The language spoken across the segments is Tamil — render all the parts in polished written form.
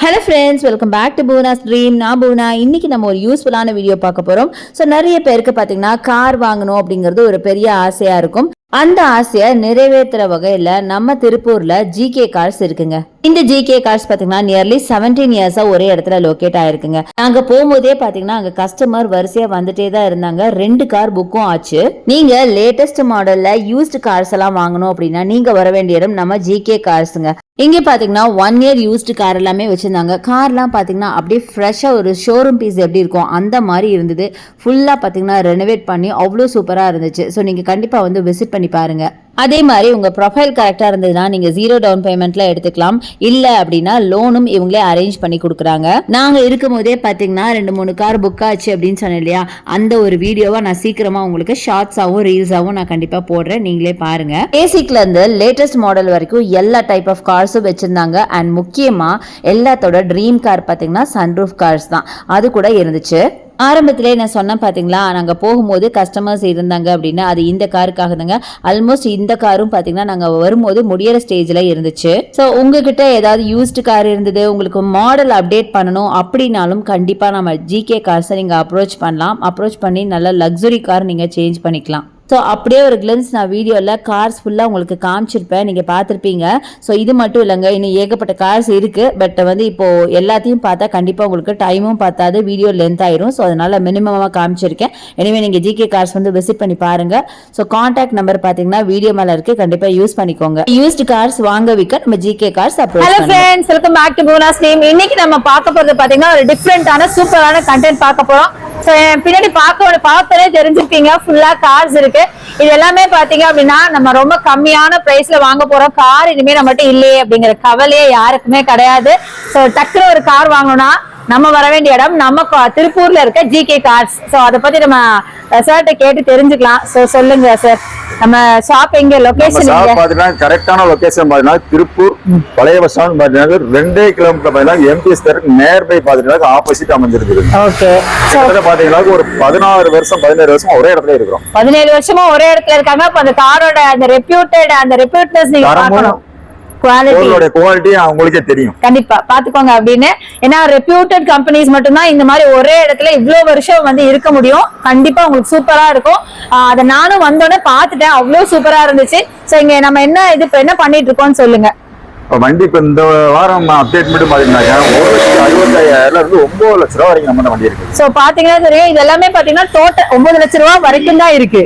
Hello friends, welcome back to Bhuna's Dream. நான் பூனா. இன்னைக்கு நம்ம ஒரு யூஸ்ஃபுல்லான வீடியோ பார்க்க போறோம். ஸோ நிறைய பேருக்கு பார்த்தீங்கன்னா கார் வாங்கணும் அப்படிங்கிறது ஒரு பெரிய ஆசையா இருக்கும். அந்த ஆசையை நிறைவேற்றுற வகையில நம்ம திருப்பூர்ல ஜிகே கார்ஸ் இருக்குங்க. இந்த ஜிகே கார்ஸ் பாத்தீங்கன்னா நியர்லி 17 இயர்ஸா ஒரே இடத்துல லொகேட் ஆயிருக்குங்க. நாங்க போகும்போதே பாத்தீங்கன்னா அங்க கஸ்டமர் வரிசையா வந்துட்டே தான் இருந்தாங்க. 2 கார் புக்கும் ஆச்சு. நீங்க லேட்டஸ்ட் மாடல்ல யூஸ்டு கார்ஸ் எல்லாம் வாங்கணும் அப்படின்னா நீங்க வர வேண்டிய இடம் நம்ம ஜிகே கார்ஸுங்க. இங்க பாத்தீங்கன்னா 1 இயர் யூஸ்டு கார் எல்லாமே வச்சிருந்தாங்க. கார்லாம் பாத்தீங்கன்னா அப்படியே ஃப்ரெஷ்ஷா ஒரு ஷோரூம் பீஸ் எப்படி இருக்கும் அந்த மாதிரி இருந்தது. ஃபுல்லா பாத்தீங்கன்னா ரெனோவேட் பண்ணி அவ்வளோ சூப்பரா இருந்துச்சு. ஸோ நீங்க கண்டிப்பா வந்து விசிட் பண்ணி பாருங்க. அதே மாதிரி உங்க ப்ரொஃபைல் கரெக்டா இருந்ததுன்னா நீங்க 0 டவுன் பேமெண்ட்ல எடுத்துக்கலாம். இல்ல அப்படின்னா லோனும் இவங்களே அரேஞ்ச் பண்ணி கொடுக்குறாங்க. நாங்க இருக்கும் போதே பாத்தீங்கன்னா 2-3 கார் புக் ஆச்சு அப்படின்னு சொன்னேன் இல்லையா, அந்த ஒரு வீடியோவா நான் சீக்கிரமா உங்களுக்கு ஷார்ட்ஸாவும் ரீல்ஸாவும் நான் கண்டிப்பா போடுறேன், நீங்களே பாருங்க. பேசிக்ல இருந்து லேட்டஸ்ட் மாடல் வரைக்கும் எல்லா டைப் ஆஃப் கார்ஸும் வச்சிருந்தாங்க. அண்ட் முக்கியமா எல்லாத்தோட ட்ரீம் கார் பாத்தீங்கன்னா சன்ரூஃப் கார்ஸ் தான், அது கூட இருந்துச்சு. ஆரம்பத்திலே நான் சொன்னேன் பார்த்தீங்களா, நாங்கள் போகும்போது கஸ்டமர்ஸ் இருந்தாங்க அப்படின்னா அது இந்த காருக்காக தாங்க. ஆல்மோஸ்ட் இந்த காரும் பார்த்தீங்கன்னா நாங்கள் வரும்போது முடியிற ஸ்டேஜில் இருந்துச்சு. ஸோ உங்ககிட்ட ஏதாவது யூஸ்டு கார் இருந்தது, உங்களுக்கு மாடல் அப்டேட் பண்ணணும் அப்படின்னாலும் கண்டிப்பாக நம்ம ஜிகே கார்ஸை நீங்கள் அப்ரோச் பண்ணலாம். அப்ரோச் பண்ணி நல்ல லக்ஸுரி கார் நீங்கள் சேஞ்ச் பண்ணிக்கலாம். ஸோ அப்படியே ஒரு கிளன்ஸ் நான் வீடியோவில் கார்ஸ் ஃபுல்லாக உங்களுக்கு காமிச்சிருப்பேன், நீங்கள் பார்த்துருப்பீங்க. ஸோ இது மட்டும் இல்லைங்க, இன்னும் ஏகப்பட்ட கார்ஸ் இருக்குது. பட் வந்து இப்போது எல்லாத்தையும் பார்த்தா கண்டிப்பாக உங்களுக்கு டைமும் பார்த்தாது, வீடியோ லென்த் ஆயிரும். ஸோ அதனால் மினிமமாக காமிச்சிருக்கேன். எனவே நீங்கள் ஜிகே கார்ஸ் வந்து விசிட் பண்ணி பாருங்கள். ஸோ கான்டாக்ட் நம்பர் பார்த்தீங்கன்னா வீடியோ மேலே இருக்குது, கண்டிப்பாக யூஸ் பண்ணிக்கோங்க. யூஸ்டு கார்ஸ் வாங்க விற்க நம்ம ஜிகே கார்ஸ் அப்ரோச் பண்ணுவோம். Hello friends, welcome back to பூனாஸ் ட்ரீம். இன்னைக்கு நம்ம பார்க்க போகிறது பார்த்தீங்கன்னா ஒரு டிஃப்ரெண்டான சூப்பரான கண்டென்ட் பார்க்க போகிறோம். ஸோ பின்னாடி பார்த்தோன்னே தெரிஞ்சிருப்பீங்க, ஃபுல்லா கார்ஸ் இருக்கு. இது எல்லாமே பாத்தீங்க அப்படின்னா நம்ம ரொம்ப கம்மியான பிரைஸ்ல வாங்க போறோம். கார் இனிமே நம்மகிட்ட இல்லையே அப்படிங்கிற கவலையே யாருக்குமே கிடையாது. ஸோ டக்குனு ஒரு கார் வாங்கணும்னா நம்ம வர வேண்டிய இடம் நம்ம திருப்பூர்ல இருக்க ஜிகே கார்ஸ். ஸோ அதை பத்தி நம்ம சார்ட்ட கேட்டு தெரிஞ்சுக்கலாம். ஸோ சொல்லுங்க சார், நம்ம ஷாப் எங்க, லொகேஷன் பாத்தீங்கன்னா கரெக்டான லொகேஷன் பாத்தீங்கன்னா திருப்பூர் பழைய பஸ் ஸ்டாண்ட் பாத்தீங்கன்னா 2 கிலோமீட்டர் பாத்தீங்கன்னா எம்பிஎஸ் தெருக்கு நேர்பை பாத்தீங்கன்னா ஆப்போசிட் அமைஞ்சிருக்கு. ஓகே, பாத்தீங்கன்னா ஒரு 16 வருஷம் 17 வருஷம் ஒரே இடத்துல இருக்கிறோம். 17 வருஷமா ஒரே இடத்துல இருக்காங்க. அப்ப அந்த காரோட அந்த ரெப்யூட்டட்னஸ் நீங்க பார்க்கணும். குவாலிட்டி அவங்களுக்கே தெரியும், கண்டிப்பா பாத்துக்கோங்க அப்படின்னு. ஏன்னா ரெப்யூட்டட் கம்பெனிஸ் மட்டும்தான் இந்த மாதிரி ஒரே இடத்துல இவ்வளவு வருஷம் வந்து இருக்க முடியும். கண்டிப்பா உங்களுக்கு சூப்பரா இருக்கும். அதை நானும் வந்தோடனே பாத்துட்டேன், அவ்வளவு சூப்பரா இருந்துச்சு. சோ இங்க நம்ம என்ன பண்ணிட்டு இருக்கோம்னு சொல்லுங்க. வண்டி இப்ப இந்த வாரம் அப்டேட் மட்டும் பாத்தீங்கன்னா 1,65,000 இருந்து 9 லட்சம் ரூபாய் வரைக்கும் நம்ம வண்டி இருக்கு. சோ பாத்தீங்கன்னா தெரியும், இது எல்லாமே பாத்தீங்கன்னா டோட்டல் 9 லட்சம் ரூபாய் வரைக்கும் தான் இருக்கு.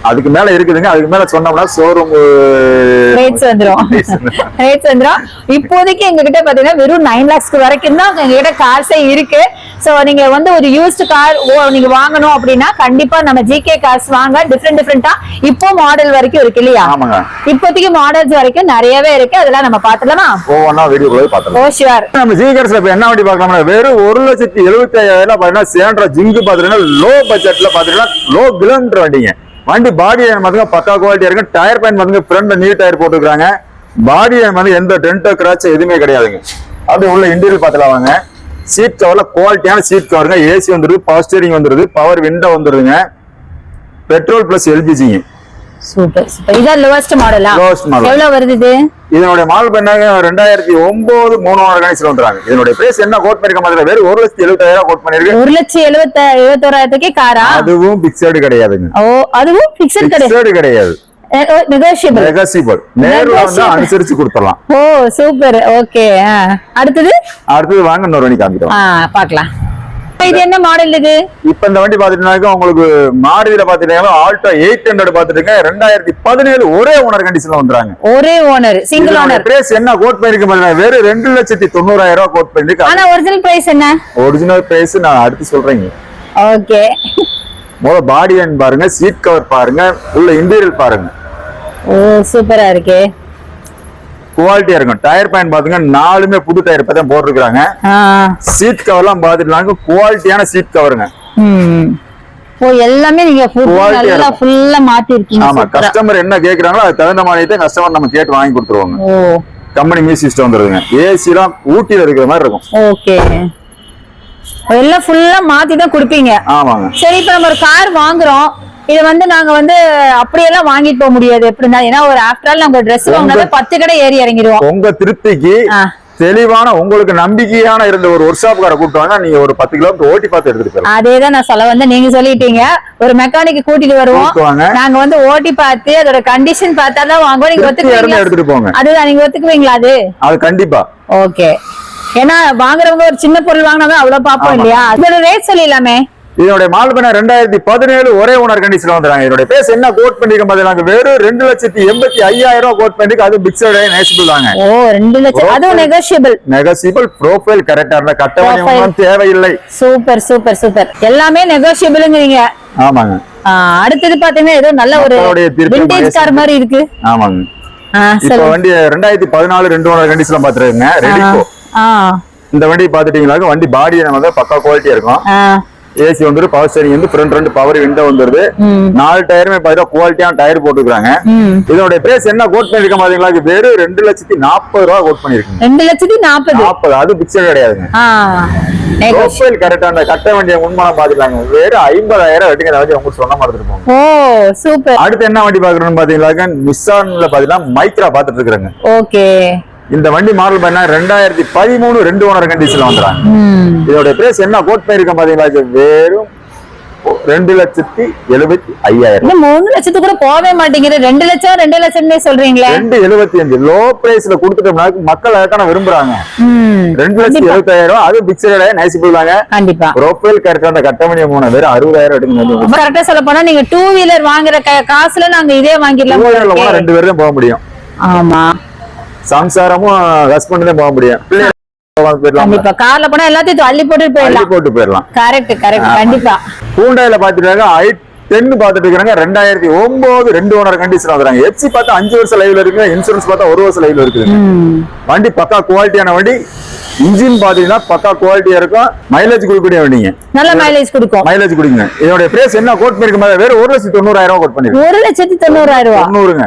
அதுக்கு மேல இருக்குதுங்க. அதுக்கு மேல சொன்னோம்னா ஷோரூம் ரேட்ஸ் வந்துரும். இப்போதைக்கு எங்க கிட்ட பாத்தீங்கன்னா வெறும் 9 lakhs வரைக்கும் தான் எங்க கிட்ட கார்ஸே இருக்கு. சோ நீங்க வந்து ஒரு யூஸ்டு கார் நீங்க வாங்கணும் அப்படின்னா கண்டிப்பா நம்ம ஜிகே கார்ஸ் வாங்க. டிஃப்ரெண்டா இப்போ மாடல் வரைக்கும் இருக்கு இல்லையா? இப்போதைக்கு மாடல்ஸ் வரைக்கும் நிறையவே இருக்கு. அதெல்லாம் நம்ம பாத்துலாமா? ஓ ஷூர். நம்ம ஜிகே கார்ஸ்ல இப்ப என்ன வண்டி பார்க்கலாம்னா வெறும் 1,75,000 பாத்தீங்கன்னா சேண்ட்ரா ஜிங்க் பாத்தீங்கன்னா லோ பட்ஜெட்ல பாத்தீங்கன்னா லோ கிலோமீட்டர் வண்டிங்க. வண்டி பாடி பாத்தீங்கன்னா பக்கா குவாலிட்டியா இருக்கு. டயர் பாயிண்ட் பாத்தீங்கன்னா ஃப்ரண்ட்ல நியூ டயர் போட்டுருக்காங்க. பாடி வந்து எந்த டென்ட் கிராச் எதுவுமே கிடையாதுங்க. அப்படி உள்ள இன்டீரியர் பாத்துலாம் வாங்க. சீட் கவர்ல குவாலிட்டியான சீட் கவருங்க. ஏசி வந்துருது, பவர் ஸ்டீரிங் வந்துருது, பவர் விண்டோ வந்துருதுங்க. பெட்ரோல் பிளஸ் எல்பிஜிங்க. Super super. இதான் லோவஸ்ட் மாடலா? Lowest model. எவ்வளவு வருது இது? இதனுடைய மாடல் பண்ணாங்க 2009 3 கணேசில வந்துறாங்க. இதனுடைய பிரைஸ் என்ன கோட் பண்ணிருக்க மாதிரி வேற 1,70,000 கோட் பண்ணிருக்கு. 1,71,000 காரா? அதுவும் பிக்ஸட் கிடையாதுங்க. ஓ, அதுவும் பிக்ஸட் கிடையாது. நெகோஷியபிள். நேர்ல வந்து அனுசரிச்சு கொடுத்துறலாம். ஓ சூப்பர். ஓகே, அடுத்து வாங்க இன்னொரு வண்டி காமிக்கிறோம், பார்க்கலாம். இது என்ன மாடல் இது? இப்ப இந்த வண்டி பாத்துட்டீங்கன்னா உங்களுக்கு மாருதியில பாத்துட்டீங்கன்னா ஆல்டோ 800 பாத்துட்டீங்க 2017 ஒரே ஓனர் கண்டிஷன்ல வந்துறாங்க. ஒரே ஓனர், சிங்கிள் ஓனர். பிரைஸ் என்ன கோட் பண்ணிருக்கு பாருங்க, வெறும் 2,90,000 கோட் பண்ணிருக்கு. ஆனா ஒரிஜினல் பிரைஸ் என்ன? ஒரிஜினல் பிரைஸ் நான் அடுத்து சொல்றேங்க. ஓகே, முதல்ல பாடி அண்ட் பாருங்க, சீட் கவர் பாருங்க, உள்ள இன்டீரியர் பாருங்க. ஓ சூப்பரா இருக்கே, குவாலிட்டியா இருக்கும். டயர் பாயிண்ட் பாத்துங்க, 4மே புது டயர் இப்பதான் போட்டுருக்காங்க. சீட் கவர்லாம் பாத்துட்டு குவாலிட்டியான சீட் கவருங்க. ஓ எல்லாமே நீங்க ஃபுல்லா மாத்தி இருக்கீங்க. ஆமா, கஸ்டமர் என்ன கேக்குறாங்களோ அது தகுந்த மாதிரி கஸ்டமர் நம்ம கேட்டு வாங்கி கொடுத்துருவாங்க. ஓ கம்பெனி மியூசிக் சிஸ்டம் வந்துருதுங்க. ஏசி எல்லாம் ஊட்டில இருக்கிற மாதிரி இருக்கும். ஓகே, எல்லாம் ஃபுல்லா மாத்தி தான் கொடுப்பீங்க. ஆமாங்க. சரி, இப்ப நம்ம ஒரு கார் வாங்குறோம், இது வந்து நாங்க வந்து அப்படியெல்லாம் வாங்கிட்டு போக முடியாது. எப்படின்னா ஏன்னா ஒரு ஆஃப்டர் ஆல் நாங்க ட்ரெஸ் வாங்கினாலே 10 கடை ஏறி இறங்கிடுவோம். உங்க திருப்திக்கு தெளிவான உங்களுக்கு நம்பிக்கையான இருந்த ஒரு ஒர்க் ஷாப் காரை கூப்பிட்டு வாங்க, நீங்க ஒரு 10 கிலோமீட்டர் ஓட்டி பார்த்து எடுத்துட்டு போயிடலாம். அதேதான் நான் சொல்ல வந்து நீங்க சொல்லிட்டீங்க. ஒரு மெக்கானிக் கூட்டிட்டு வருவோம், கூப்பிட்டு வாங்க. நாங்க வந்து ஓட்டி பார்த்து அதோட கண்டிஷன் பார்த்தாதான் வாங்குவோம். நீங்க ஒத்துக்குவீங்களா? எடுத்துட்டு போங்க. அதுதான், நீங்க ஒத்துக்குவீங்களா? அது கண்டிப்பா ஓகே. ஏன்னா வாங்குறவங்க ஒரு சின்ன பொருள் வாங்கினாவே அவ்வளவு பாப்போம் இல்லையா? அதோட ரேட் சொல்லிடலாமே. இதனுடைய மாடல் பண்ண 2017 ஒரே ஓனர் கண்டிஷன்ல வந்துறாங்க. இதனுடைய பேஸ் என்ன கோட் பண்ணிருக்க பாத்தீங்கன்னா வெறும் 2,85,000 கோட் பண்ணிருக்கு. அது பிக்சட் நேசிபிள் தாங்க. ஓ 2 லட்சம், அதுவும் நெகோஷியபிள். ப்ரொஃபைல் கரெக்டா இருந்தா கட்டணம் தேவையில்லை. Super super super. எல்லாமே நெகோஷியபிள்ங்கறீங்க. ஆமாங்க. அடுத்து பாத்தீங்கன்னா ஏதோ நல்ல ஒரு விண்டேஜ் கார் மாதிரி இருக்கு. ஆமாங்க. இப்போ வண்டி 2014 2 ஓனர் கண்டிஷன்ல பாத்துருக்கீங்க. ரெடிகோ. இந்த வண்டி பாத்துட்டீங்களா? வண்டி பாடி நமக்கு பக்கா குவாலிட்டியா இருக்கும். ஏசி வந்துரு, பவர் ஸ்டீரிங் வந்து, ஃப்ரண்ட் 2 பவர் விண்டோ வந்துருது. 4 டயருமே பாத்தீங்கன்னா குவாலிட்டியான டயர் போட்டுருக்காங்க. இதோட பிரைஸ் என்ன கோட் பண்ணிருக்க பாத்தீங்களா? வெறும் 2,40,000 கோட் பண்ணிருக்கீங்க. 2,40,000. அது பிக்சர் கிடையாதுங்க. ப்ரொஃபைல் கரெக்டா அந்த கட்ட வேண்டிய முன்மானம் பாத்துக்கலாங்க. வெறும் 50,000 வெட்டிங்க. அதாவது உங்களுக்கு சொன்ன மாதிரி இருப்போம். ஓ சூப்பர். அடுத்து என்ன வண்டி பாக்குறோம்னு பாத்தீங்களா? நிசான்ல பாத்தீங்கன்னா மைக்ரா பாத்துட்டு இருக்காங்க. ஓகே. இந்த வண்டி மாடல் பண்ணா 2013 2 ஓனர் கண்டிஷன்ல வந்துறாங்க. இதோட பிரைஸ் என்ன கோட் பண்ணிருக்க பாத்தீங்களா? வெறும் 2,75,000. 3 லட்சத்துக்கு கூட போவே மாட்டேங்குது. 2 லட்சம் 2 லட்சம்னே சொல்றீங்களே. 2,75,000 லோ பிரைஸ்ல கொடுத்துட்டோம்னா மக்கள் அதற்கான விரும்புறாங்க. 2,75,000 அது பிக்சட் நைசிபிள் தாங்க. கண்டிப்பா. ப்ரொஃபைல் கரெக்டா அந்த கட்டமணிய போன வேற 60,000 எடுங்க. கரெக்டா சொல்ல போனா நீங்க 2 வீலர் வாங்குற காசுல நாங்க இதே வாங்கிடலாம். 2 வீலர்ல போனா 2 பேரும் தான் போக முடியும். ஆமா. சம்சாரமும் ஹஸ்பண்ட் தான் போக முடியும். கண்டிப்பா. கார்ல போனா எல்லாத்தையும் தள்ளி போட்டு போயிடலாம். Correct correct. கண்டிப்பா. ஹூண்டாயில பாத்துட்டாங்க i10 பாத்துட்டு இருக்காங்க. 2009 2 ஓனர் கண்டிஷன் வந்துறாங்க. எஃப்சி பார்த்தா 5 வருஷம் லைவ்ல இருக்கு. இன்சூரன்ஸ் பார்த்தா 1 வருஷம் லைவ்ல இருக்கு. வண்டி பக்கா குவாலிட்டியான வண்டி. இன்ஜின் பாத்தீங்கன்னா பக்கா குவாலிட்டியா இருக்கும். மைலேஜ் கொடுக்கக்கூடிய வண்டிங்க. நல்ல மைலேஜ் கொடுக்குங்க. இதோட பிரைஸ் என்ன கோட் பண்ணிருக்க? வேற 1,90,000 கோட் பண்ணிருக்கு. 1,90,000. 90ங்க.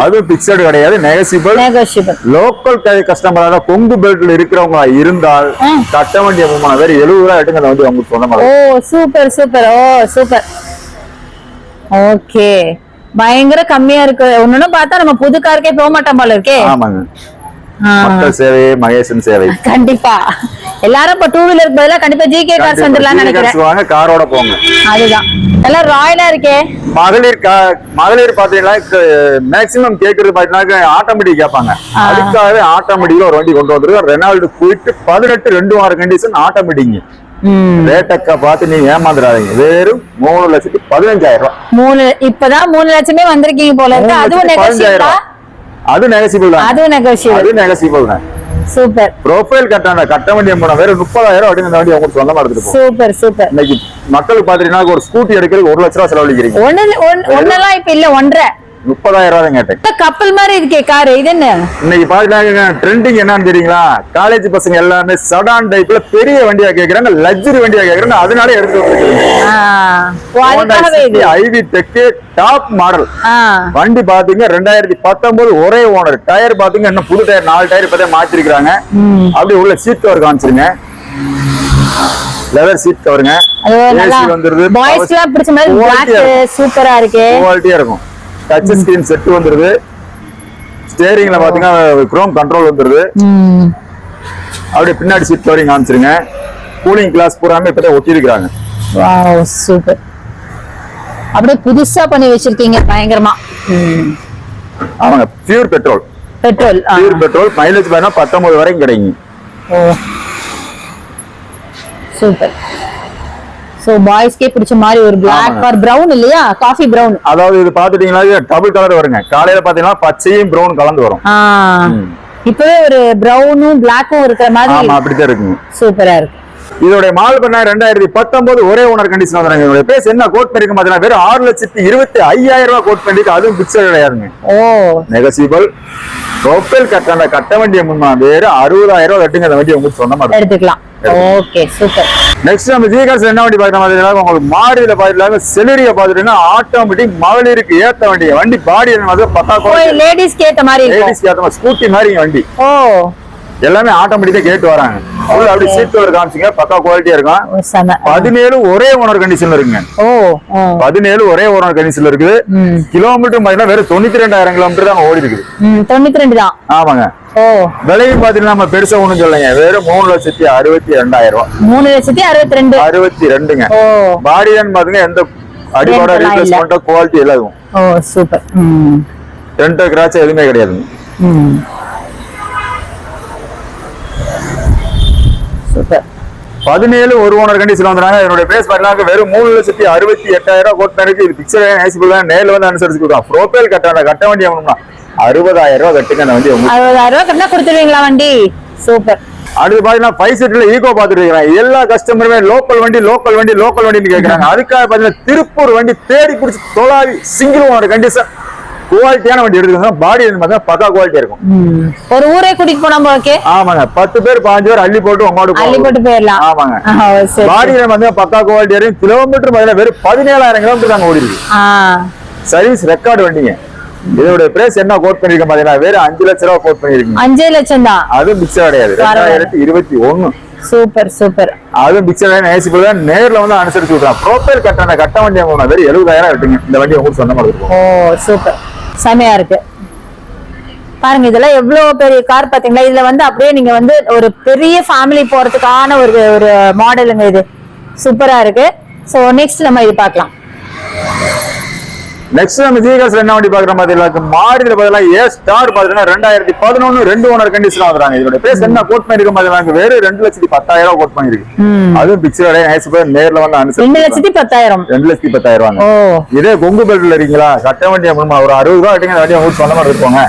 அது பிக்சட் கிடையாது, நெகோஷியபிள். லோக்கல் கஸ்டமரா கொங்கு பெல்ட்ல இருக்கிறவங்க இருந்தால் கட்ட வண்டிய வேற 70,000 எடுங்க. அந்த வண்டி உங்களுக்கு சொன்ன மாதிரி. ஓ சூப்பர் சூப்பர். ஓ சூப்பர். ஓகே. பயங்கர கம்மியா இருக்கு. ஒண்ணுன்னு பார்த்தா நம்ம புது காருக்கே போக மாட்டோம் போல இருக்கே. ஆமாங்க. மக்கள் சேவை, மகேசன் சேவை. கண்டிப்பா. எல்லாரும் இப்ப 2 வீலருக்கு பதிலா கண்டிப்பா ஜிகே கார்ஸ் வந்துடலாம்னு நினைக்கிறேன். வாங்க, காரோட போங்க. அதுதான் எல்லாம் ராயலா இருக்கே. மகளிர் பாத்தீங்கன்னா மேக்ஸிமம் கேக்குறது பாத்தீங்கன்னா ஆட்டோமேட்டிக் கேட்பாங்க. அதுக்காகவே ஆட்டோமேட்டிக்ல ஒரு வண்டி கொண்டு வந்துருக்கு. Renault Kwid 18 2 owner condition automatic. ரேட்டக்கா பார்த்து நீங்க ஏமாந்துடாதீங்க. வெறும் 3,15,000. இப்பதான் 3 லட்சமே வந்திருக்கீங்க போல இருக்கு. அதுவும் நெகோஷியபிள். அது நெகோஷியபிள் தான். அது நெகோஷியபிள் தான். சூப்பர். ப்ரொஃபைல் கட்ட வண்டிய போனா வேற 30,000 அப்படிங்க. அந்த வண்டி உங்களுக்கு சொந்தமா எடுத்துட்டு போங்க. Super super. இன்னைக்கு மக்களுக்கு பாத்தீங்கன்னா ஒரு ஸ்கூட்டி எடுக்கிறதுக்கு 1 லட்சம் ரூபாய் செலவழிக்கிறீங்க. ஒண்ணெல்லாம் இப்ப இல்ல 1.5 30,000 கேட்டேன். கப்பல் மாதிரி இருக்கே கார். இது என்ன இன்னைக்கு பாத்தீங்கன்னா ட்ரெண்டிங் என்னன்னு தெரியுங்களா? காலேஜ் பசங்க எல்லாமே சடான் டைப்ல பெரிய வண்டியா கேக்குறாங்க, லக்ஸரி வண்டியா கேக்குறாங்க. அதனால எடுத்து வந்திருக்கீங்க. ஐவி டெக் டாப் மாடல் வண்டி பாத்தீங்க. 2019 ஒரே ஓனர். டயர் பாத்தீங்க இன்னும் புது டயர் 4 டயர் இப்பதான் மாத்திருக்காங்க. அப்படியே உள்ள சீட் கவர் காமிச்சிருங்க. லெதர் சீட் கவருங்க. ஏசி வந்துருது. பாய்ஸ்லாம் பிடிச்ச மாதிரி பிளாக் சூப்பரா இருக்கு. குவாலிட்டியா இருக்கும். டச் ஸ்கிரீன் செட் வந்துருது. ஸ்டீரிங்ல பாத்தீங்கன்னா குரோம் கண்ட்ரோல் வந்துருது. அப்படியே பின்னாடி சீட் கவரிங் காமிச்சிருங்க. கூலிங் கிளாஸ் பூராமே இப்பதான் ஒட்டி இருக்காங்க. Wow super. அப்படியே புதுசா பண்ணி வச்சிருக்கீங்க பயங்கரமா. ஆமாங்க. Pure petrol. Pure petrol. Mileage பார்த்தா 19 வரைக்கும் கிடைக்கும். ஓ சூப்பர். சோ பாய்ஸ்க்கே பிடிச்ச மாதிரி ஒரு பிளாக் ஆர் பிரவுன் இல்லையா? Coffee brown. அதாவது இது பாத்துட்டீங்கன்னா டபுள் கலர் வருங்க. காலையில பாத்தீங்கன்னா பச்சையும் பிரவுன் கலந்து வரும். இப்பவே ஒரு பிரவுனும் பிளாக்கும் இருக்கிற மாதிரி. ஆமா அப்படிதான் இருக்குங்க. சூப்பரா இருக்கு. இதோட மாடல் பண்ண 2019 ஒரே ஓனர் கண்டிஷன் வந்தாங்க. இதோட பேஸ் என்ன கோட் பண்ணிருக்க பாத்தீங்கன்னா வெறும் 6,25,000 கோட் பண்ணிருக்கு. அதுவும் பிக்சர் கிடையாதுங்க. ஓ நெகோஷியபிள். ப்ரொஃபைல் கட்ட வண்டிய முன்னா வேற 60,000 கட்டுங்க. அந்த வண்டி உங்களுக்கு சொந்த மாதிரி எடுத்துக்கலாம். Okay super. நெக்ஸ்ட் நம்ம ஜிகாஸ் என்ன வண்டி பாத்தீங்கன்னா உங்களுக்கு மாடியில பாத்துட்டாங்க. செலரியா பாத்துட்டீங்கன்னா ஆட்டோமேட்டிக் மகளிருக்கு ஏத்த வண்டி. வண்டி பாடி பக்கா லேடிஸ்க்கு ஏத்த மாதிரி ஸ்கூட்டி மாதிரி வண்டி. ஓ எல்லாமே ஆட்டோமேட்டிக்கா கேட்டு வராங்க. அப்படி சீட் கவர் காமிச்சிங்க, பக்கா குவாலிட்டியா இருக்கும். 17 ஒரே ஓனர் கண்டிஷன்ல இருக்குங்க. 17 ஒரே ஓனர் கண்டிஷன்ல இருக்குது. கிலோமீட்டர் பாத்தீங்கன்னா வெறும் 92,000 கிலோமீட்டர் தான் ஓடி இருக்குது. 92 தான். ஆமாங்க. விலையும் பாத்தீங்கன்னா நம்ம பெருசா ஒண்ணும் சொல்லலைங்க, வெறும் 3,62,000. 3,62,000. 62ங்க. பாடியன் பாத்தீங்கன்னா எந்த அடிபாட ரீப்ளேஸ் பண்ற குவாலிட்டி எல்லாம் இருக்கும். சூப்பர். டென்ட் கிராச் எதுவுமே கிடையாதுங்க. சூப்பர். 17 ஒரு ஓனர் கண்டிஷன் வந்தாங்க. என்னோட பிரைஸ் பாத்தீங்கன்னா வெறும் 3,68,000 கோட் பண்ணிருக்கு. இது பிக்சர் ஐசிபிள் தான், நேர்ல வந்து அனுசரிச்சு கொடுக்கலாம். ப்ரோபைல் கட்ட வண்டி வாங்கணும்னா 60,000 கட்டுங்க. அந்த வண்டி 60,000 கட்டினா கொடுத்துருவீங்களா வண்டி? சூப்பர். அடுத்து பாத்தீங்கன்னா 5 சீட்ல ஈகோ பாத்துட்டு இருக்காங்க. எல்லா கஸ்டமருமே லோக்கல் வண்டின்னு கேக்குறாங்க. அதுக்காக பாத்தீங்கன்னா திருப்பூர் வண்டி தேடி பிடிச்சி தொலாவி சிங்கிள் ஓனர் கண்டிஷன் குவாலிட்டியான வண்டி எடுத்துக்கோங்க. பாடி பக்கா குவாலிட்டியா இருக்கும். ஒரு ஊரே கூட்டிட்டு போனா ஓகே. ஆமாங்க. 10 பேர் 15 பேர் அள்ளி போட்டு உங்களோட போயிடலாம். ஆமாங்க. பாடி பக்கா குவாலிட்டியா இருக்கும். கிலோமீட்டர் பாத்தீங்கன்னா வெறும் 17,000 கிலோமீட்டர் தாங்க ஓடி இருக்கு. சர்வீஸ் ரெக்கார்டு வண்டிங்க. இதோட பிரைஸ் என்ன கோட் பண்ணிருக்கேன் பாத்தீங்கன்னா வெறும் 5 லட்சம் ரூபாய் கோட் பண்ணிருக்கீங்க. 5 லட்சம் தான். அதுவும் பிக்சர் கிடையாது. 2021. Super super. அதுவும் பிக்சர் ஐசிபிள் தான், நேர்ல வந்து அனுசரிச்சு விடுறான். ப்ரோபைல் கட்ட வண்டி வாங்கணும். வெறும் 70,000 கட்டுங்க. இந்த வண்டி உங்களுக்கு சொந்த மாதிரி இருக்கும். சூப்பர். செமையா இருக்கு பாருங்க. இதெல்லாம் எவ்வளவு பெரிய கார் பாத்தீங்களா? இதுல வந்து அப்படியே நீங்க வந்து ஒரு பெரிய ஃபேமிலி போறதுக்கான ஒரு மாடலுங்க. இது சூப்பரா இருக்கு. சோ நெக்ஸ்ட் நம்ம இது பார்க்கலாம். நெக்ஸ்ட் நம்ம ஜிகாஸ்ல என்ன வண்டி பாக்குற மாதிரி இருக்கு. மாடியில பதிலா ஏ ஸ்டார் பாத்தீங்கன்னா 2011 2 ஓனர் கண்டிஷன் வந்துறாங்க. இதோட பிரைஸ் என்ன கோட் பண்ணிருக்க மாதிரி வெறும் 2,10,000 கோட் பண்ணிருக்கு. அதுவும் பிக்சர் ஐசிபிள் நேர்ல வந்து அனுசரிச்சு 2,10,000. 2,10,000. இதே கொங்கு பெல்ட்ல இருக்கீங்களா, கட்ட வண்டி ஒரு 60 ரூபாய் கட்டுங்க. அந்த வண்டியை உங்களுக்கு சொந்த மாதிரி இருப்பாங்க.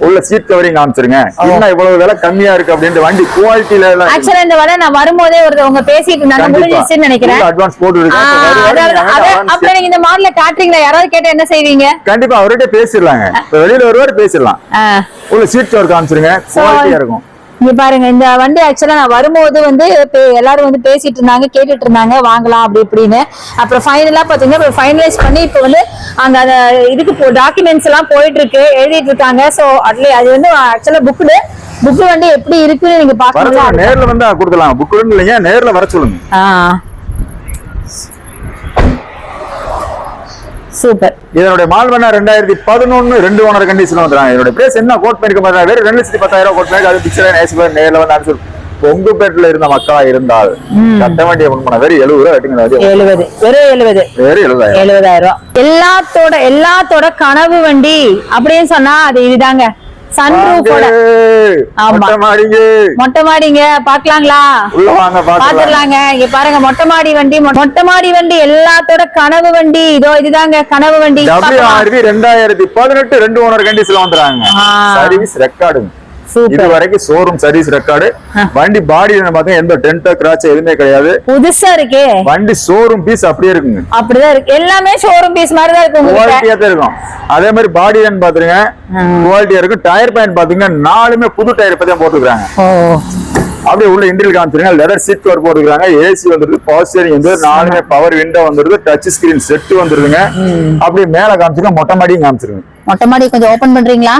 உள்ள சீட் கவரிங் காமிச்சிருங்க. என்ன இவ்வளவு விலை கம்மியா இருக்கு அப்படின்ட்டு வண்டி குவாலிட்டில எல்லாம். ஆக்சுவலா இந்த விலை நான் வரும்போதே ஒருத்தவங்க பேசிட்டு இருந்தாங்க, முடிஞ்சிருச்சுன்னு நினைக்கிறேன். அட்வான்ஸ் போட்டு இருக்கேன். அப்ப நீங்க இந்த மாடல காட்டுறீங்களா? யாராவது கேட்டா என்ன செய்வீங்க? கண்டிப்பா அவர்கிட்ட பேசிடலாங்க. வெளியில ஒருவர் பேசிடலாம். உள்ள சீட் கவர் காமிச்சிருங்க, குவாலிட்டியா இருக்கும். இங்க பாருங்க, இந்த வண்டி ஆக்சுவலா நான் வரும்போது வந்து எல்லாரும் வந்து பேசிட்டு இருந்தாங்க, கேட்டுட்டு இருந்தாங்க வாங்கலாம் அப்படி இப்படின்னு. அப்புறம் ஃபைனலா பாத்தீங்கன்னா ஃபைனலைஸ் பண்ணி இப்ப வந்து அந்த இதுக்கு டாக்குமெண்ட்ஸ் எல்லாம் போயிட்டு இருக்கு, எழுதிட்டு இருக்காங்க. சோ அதுல அது வந்து ஆக்சுவலா புக் வண்டி எப்படி இருக்குன்னு நீங்க பாக்கலாம். நேர்ல வந்து கொடுக்கலாம். புக் இல்லைங்க, நேர்ல வர சொல்லுங்க. சூப்பர். இதனுடைய மால்வனா 2011 2 ஓனர் கண்டிஷன் வந்துறாங்க. இதோட பிரைஸ் என்ன கோட் பண்ணிருக்க மாதிரி வெறும் 2,10,000 கோட் பண்ணி. அது பிக்சர் ஐசிபிள் நேர்ல வந்து அனுசரி பொங்குப்பேட்டில் இருந்த மக்களா இருந்தால் கட்ட வண்டியை முன் வெறும் 70 ரூபாய் கட்டுங்க. 70,000. எல்லாத்தோட கனவு வண்டி அப்படின்னு சொன்னா அது இதுதாங்க. சன்ரூஃபோட. மொட்டை மாடிங்க பாக்கலாங்களா? பாத்துடலாங்க. இங்க பாருங்க மொட்டை மாடி வண்டி எல்லாத்தோட கனவு வண்டி. இதோ இதுதாங்க கனவு வண்டி. 2018 2 ஓனர் கண்டிஷன்ல வந்துறாங்க. சர்வீஸ் ரெக்கார்டுங்க. இது வரைக்கும் ஷோரூம் சர்வீஸ் ரெக்கார்டு. வண்டி பாடியில பாத்தீங்கன்னா எந்த டென்ட் கிராச் எதுவுமே கிடையாது. புதுசா இருக்கே வண்டி. ஷோரூம் பீஸ் அப்படியே இருக்குங்க. அப்படிதான் இருக்கு. எல்லாமே ஷோரூம் பீஸ் மாதிரி தான் இருக்கும். குவாலிட்டியா தான் இருக்கும். அதே மாதிரி பாடியன் பாத்துருங்க, குவாலிட்டியா இருக்கும். டயர் பாயிண்ட் பாத்தீங்கன்னா 4மே புது டயர் இப்பதான் போட்டுக்கிறாங்க. அப்படியே உள்ள இன்டீரியர் காமிச்சிருங்க. லெதர் சீட் கவர் போட்டுக்கிறாங்க. ஏசி வந்துருது, பவர் ஸ்டீரிங் வந்து 4மே பவர் விண்டோ வந்துருது, டச் ஸ்கிரீன் செட் வந்துருதுங்க. அப்படியே மேல காமிச்சிருங்க, மொட்டை மாடியும் காமிச்சிருங்க. மொட்டை மாடி கொஞ்சம் ஓபன் பண்றீங்களா?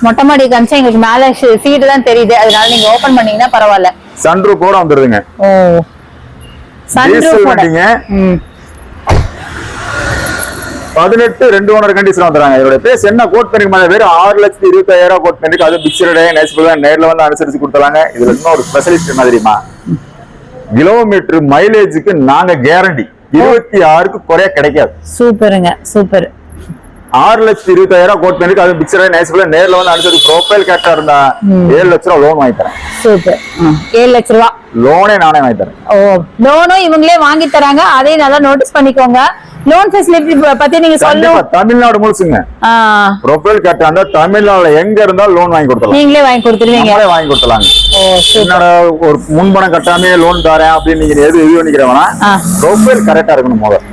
மொட்டை மாடி காமிச்சா எங்களுக்கு மேல சீட் தான் தெரியுது, அதனால நீங்க ஓபன் பண்ணீங்கன்னா பரவாயில்ல. சன்ரூஃப் கூட வந்துருதுங்க. சன்ரூஃப் வண்டிங்க. 18 2 ஓனர் கண்டிஷன் வந்துறாங்க. இதோட பிரைஸ் என்ன கோட் பண்ணிருக்க வெறும் 6,25,000 கோட் பண்ணிருக்கு. அது பிக்சர் நேர்ல வந்து அனுசரிச்சு கொடுத்தலாங்க. இதுல இன்னொரு ஸ்பெஷலிஸ்ட் என்ன தெரியுமா, கிலோமீட்டர் மைலேஜுக்கு நாங்க கேரண்டி 26க்கு குறைய கிடைக்காது. சூப்பருங்க, சூப்பர். 6,25,000 கோட் பண்ணிருக்கு. அது பிக்சர் நேர்ல வந்து அனுசரிச்சு ப்ரோஃபைல் கேட்டா இருந்தா 7 லட்சம் ரூபாய் லோன் வாங்கி தரேன். சூப்பர். 7 லட்சம் ரூபாய் லோனே நானே வாங்கி தரேன். லோனும் இவங்களே வாங்கி தராங்க. அதையும் நல்லா நோட்டீஸ் பண்ணிக்கோங்க. லோன் ஃபெசிலிட்டி பத்தி நீங்க சொல்லுங்க. தமிழ்நாடு முழுசுங்க. ப்ரொஃபைல் கேட்டா தமிழ்நாடுல எங்க இருந்தாலும் லோன் வாங்கி கொடுத்தலாம். நீங்களே வாங்கி கொடுத்துருவீங்க. வாங்கி கொடுத்தலாங்க. ஒரு முன்பணம் கட்டாமே லோன் தரேன் அப்படின்னு நீங்க எது பண்ணிக்கிறவனா ப்ரொஃபைல் கரெக்டா இருக்கணும் முதல்ல.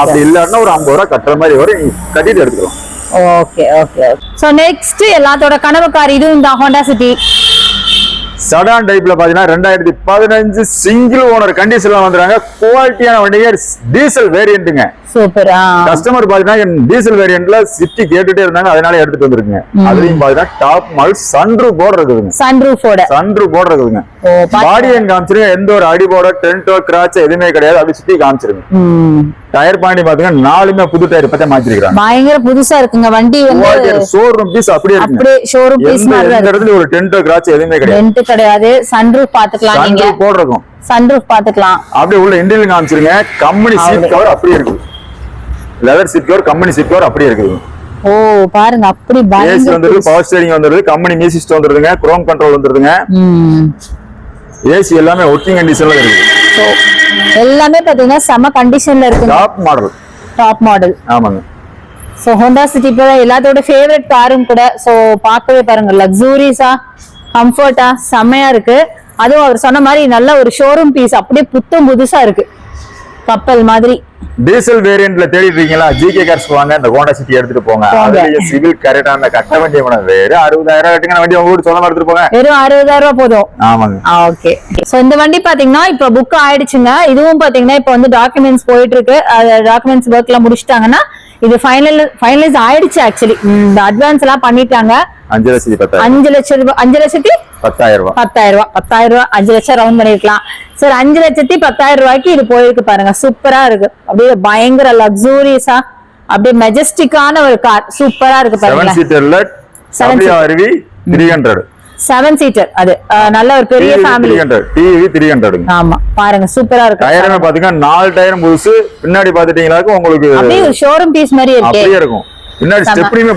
அப்படி இல்லாட்டினா ஒரு 50 ரூபாய் கட்டுற மாதிரி வரும், கட்டிட்டு எடுத்துக்கலாம். சோ நெக்ஸ்ட் எல்லாத்தோட கனவு கார் இதுவும் தான், ஹோண்டா சிட்டி சடான் டைப்ல பாத்தீங்கன்னா 2015 சிங்கிள் ஓனர் கண்டிஷன்ல வந்துறாங்க. குவாலிட்டியான வண்டிங்க, டீசல் வேரியன்ட்டுங்க. சூப்பர். கஸ்டமர் பாத்தீங்கன்னா டீசல் வேரியன்ட்ல சிட்டி கேட்டுட்டே இருந்தாங்க, அதனால எடுத்துட்டு வந்திருக்குங்க. அதுலயும் பாத்தீங்கன்னா டாப் மாடல் சன்ரூஃப் போர்டு இருக்குதுங்க. சன்ரூஃப் போர்டு இருக்குதுங்க. பாடி என் காமிச்சிருங்க, எந்த ஒரு அடிபோட டென்ட்டோ கிராச் எதுவுமே கிடையாது. அப்படி சுத்தி காமிச்சிருங்க. டயர் பாண்டி பாத்தீங்கன்னா 4மே புது டயர் பத்தி மாத்திருக்காங்க. பயங்கர புதுசா இருக்குங்க வண்டி. வந்து ஷோரூம் பீஸ் அப்படியே இருக்கு. அப்படியே ஷோரூம் பீஸ் மாதிரி இந்த இடத்துல ஒரு டென்ட்டோ கிராச் எதுவுமே கிடையாது. டென்ட் கிடையாது. சன்ரூஃப் பாத்துக்கலாம் நீங்க. சன்ரூஃப் போர்டு இருக்கும். சன்ரூஃப் பாத்துக்கலாம். அப்படியே உள்ள இன்டீரியர் காமிச்சிருங்க. கம்பெனி சீட் கவர் அப்படியே இருக்கு. Leather seat cover, company seat cover அப்படியே இருக்குது. ஓ பாருங்க, அப்படி ஏசி வந்துருது, பவர் ஸ்டீரிங் வந்துருது, கம்பெனி மியூசிக் சிஸ்டம் வந்துருதுங்க, குரோம் கண்ட்ரோல் வந்துருதுங்க. ஏசி எல்லாமே ஒர்க்கிங் கண்டிஷன்ல இருக்கு. சோ எல்லாமே பாத்தீங்கன்னா செம கண்டிஷன்ல இருக்கு. Top model. ஆமாங்க. சோ ஹோண்டா சிட்டி இப்போ எல்லாத்தோட ஃபேவரட் காரும் கூட. சோ பார்க்கவே பாருங்க, லக்ஸூரிஸா கம்ஃபர்ட்டா செமையா இருக்கு. அதுவும் அவர் சொன்ன மாதிரி நல்ல ஒரு ஷோரூம் பீஸ், அப்படியே புத்தம் புதுசா இருக்கு, கப்பல் மாதிரி. டீசல் வேரியன்ட்ல தேடிட்டு இருக்கீங்களா? ஜிகே கார்ஸ் வாங்க, இந்த ஹோண்டா சிட்டி எடுத்துட்டு போங்க. அதுலயே சிவில் கரெக்டா அந்த கட்ட வண்டி வேற 60,000 கட்டுங்க வண்டி உங்க வீட்டு சொந்தமா எடுத்துட்டு போங்க. வெறும் 60,000 ரூபாய் போதும். ஆமாங்க. ஓகே. சோ இந்த வண்டி பாத்தீங்கன்னா இப்ப புக் ஆயிடுச்சுங்க. இதுவும் பாத்தீங்கன்னா இப்ப வந்து டாக்குமெண்ட்ஸ் போயிட்டு இருக்கு. டாக்குமெண்ட்ஸ் ஒர்க் எல்லாம் முடிச்சிட்டாங்கன்னா இது ஃபைனலைஸ் ஆயிடுச்சு. ஆக்சுவலி இந்த அட்வான்ஸ் எல்லாம் பண்ணிட்டாங்க. 5,10,000 10,000 ரூபாய் 5 லட்சம் ரவுண்ட் பண்ணிருக்கலாம் சார். 5,10,000 ரூபாய்க்கு இது போயிருக்கு பாருங்க. சூப்பரா இருக்கு, அப்படியே பயங்கர லக்ஸூரியஸா, அப்படியே மெஜஸ்டிக்கான ஒரு கார். சூப்பரா இருக்கு பாருங்க. 7 சீட்டர். அது நல்ல ஒரு பெரிய ஃபேமிலி. டிவி 300. ஆமா பாருங்க, சூப்பரா இருக்கு. டயர் பாத்தீங்கன்னா 4 டயரும் புதுசு. பின்னாடி பாத்துட்டீங்களா உங்களுக்கு அப்படியே ஒரு ஷோரூம் பீஸ் மாதிரி இருக்கு. அப்படியே இருக்கும். பின்னாடி ஸ்டெப்னியுமே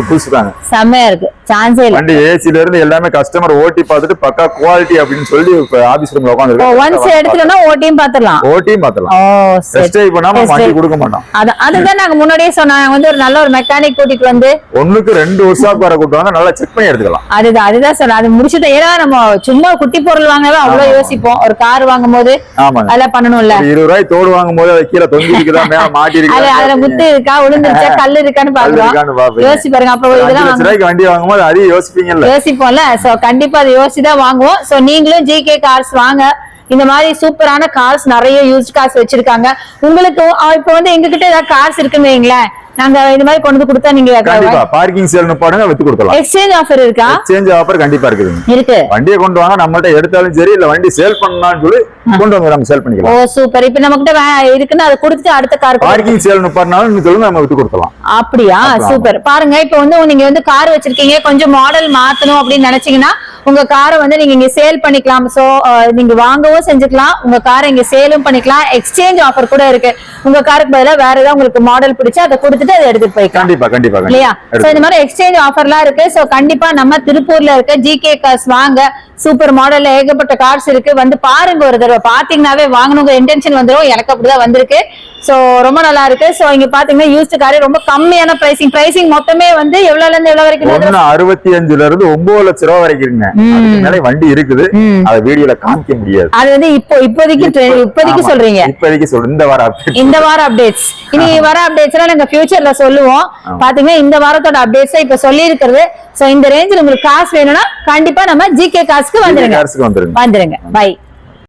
புதுசு தாங்க. செமையா இருக்கு, சான்ஸே இல்ல. வண்டி ஏசில இருந்து எல்லாமே கஸ்டமர் ஓட்டி பார்த்துட்டு பக்கா குவாலிட்டி அப்படின்னு சொல்லி ஆபீஸ் ரூம்ல உட்கார்ந்திருக்காங்க. ஒன்ஸ் எடுத்துட்டோம்னா ஓட்டியும் பாத்துறலாம். ஓ டெஸ்ட் டிரைவ் பண்ணாம வண்டி கொடுக்க மாட்டோம். அதுதான் நாங்க முன்னாடியே சொன்னாங்க, வந்து ஒரு நல்ல ஒரு மெக்கானிக் கூட்டிட்டு வந்து ஒண்ணுக்கு 2 வருஷம் வர கூட்டுவாங்க, நல்லா செக் பண்ணி எடுத்துக்கலாம். அதுதான் சொன்னேன். அது முடிச்சுட்டு, ஏன்னா நம்ம சும்மா குட்டி பொருள் வாங்கவே அவ்வளவு யோசிப்போம். ஒரு கார் வாங்கும் போது அதெல்லாம் பண்ணணும்ல. 20 ரூபாய் தோடு வாங்கும் போது அது கீழே தொங்கி இருக்குதா, மேல மாட்டி இருக்கு, அதுல முத்து இருக்கா, விழுந்துருச்சா, கல் இருக்கான்னு பாக்குறோம். யோசிச்சு பாருங்க. அப்ப இதெல்லாம் வண்டி வாங்கும்போது அது யோசிப்போம்ல. சோ கண்டிப்பா அதை யோசிச்சுதான் வாங்குவோம். சோ நீங்களும் ஜிகே கார்ஸ் வாங்க. இந்த மாதிரி சூப்பரான கார்ஸ், நிறைய யூஸ்ட் கார்ஸ் வச்சிருக்காங்க. உங்களுக்கு இப்ப வந்து எங்க கிட்ட ஏதாவது கார்ஸ் இருக்குன்னு வைங்களேன், நாங்க இந்த மாதிரி கொண்டு வந்து கொடுத்தா நீங்க கண்டிப்பா பார்க்கிங் சேல்னு பாருங்க, வித்து கொடுக்கலாம். எக்ஸ்சேஞ்ச் ஆஃபர் இருக்கா? எக்ஸ்சேஞ்ச் ஆஃபர் கண்டிப்பா இருக்கு. வண்டியை கொண்டு வாங்க, நம்மள்ட்ட எடுத்தாலும் சரி, இல்ல வண்டி சேல் பண்ணலாம்னு சொல்லி கொண்டு வந்து நம்ம சேல் பண்ணிக்கலாம். ஓ சூப்பர். இப்ப நம்ம கிட்ட இருக்குன்னா அதை கொடுத்துட்டு அடுத்த கார் பார்க்கிங் சேல்னு பண்ணாலும் சொல்லுங்க, நம்ம வித்து கொடுக்கலாம். அப்படியா? சூப்பர். பாருங்க, இப்ப வந்து நீங்க வந்து கார் வச்சிருக்கீங்க, கொஞ்சம் மாடல் மாத்தணும் அப்படின்னு நினைச்சீங்கன்னா உங்க காரை வந்து நீங்க இங்க சேல் பண்ணிக்கலாம். சோ நீங்க வாங்கவும் செஞ்சுக்கலாம், உங்க காரை இங்க சேலும் பண்ணிக்கலாம். எக்ஸ்சேஞ்ச் ஆஃபர் கூட இருக்கு. உங்க காருக்கு பதிலா வேற ஏதாவது உங்களுக்கு மாடல் பிடிச்சா அதை கொடுத்துட்டு அதை எடுத்துட்டு போய்க்கலாம். கண்டிப்பா இல்லையா? சோ இந்த மாதிரி எக்ஸ்சேஞ்ச் ஆஃபர்லாம் இருக்கு. சோ கண்டிப்பா நம்ம திருப்பூர்ல இருக்க ஜிகே கார்ஸ் வாங்க. சூப்பர் மாடல்ல ஏகப்பட்ட கார்ஸ் இருக்கு. வந்து பாருங்க, ஒரு தடவை பாத்தீங்கன்னாவே வாங்கணுங்க இன்டென்ஷன் வந்துடும். எனக்கு அப்படிதான் வந்திருக்கு. சோ ரொம்ப நல்லா இருக்கு. சோ இங்க பாத்தீங்கன்னா யூஸ்ட் கார் ரொம்ப கம்மியான பிரைசிங் மொத்தமே வந்து எவ்வளவுல இருந்து எவ்வளவு வரைக்கும்? 65 ல இருந்து 9 லட்சம் ரூபாய் வரைக்கும் இருக்குங்க. அதுக்கு மேல வண்டி இருக்குது, அத வீடியோல காமிக்க முடியாது. அது வந்து இப்போதைக்கு சொல்றீங்க. இப்போதைக்கு சொல்றேன். இந்த வார அப்டேட்ஸ், இனி வர அப்டேட்ஸ் எல்லாம் நாங்க ஃபியூச்சர்ல சொல்லுவோம். பாத்தீங்கன்னா இந்த வாரத்தோட அப்டேட்ஸ் இப்ப சொல்லி இருக்கிறது. சோ இந்த ரேஞ்சில் உங்களுக்கு காசு வேணும்னா கண்டிப்பா நம்ம ஜிகே கார்ஸ்க்கு வந்துருங்க. பை.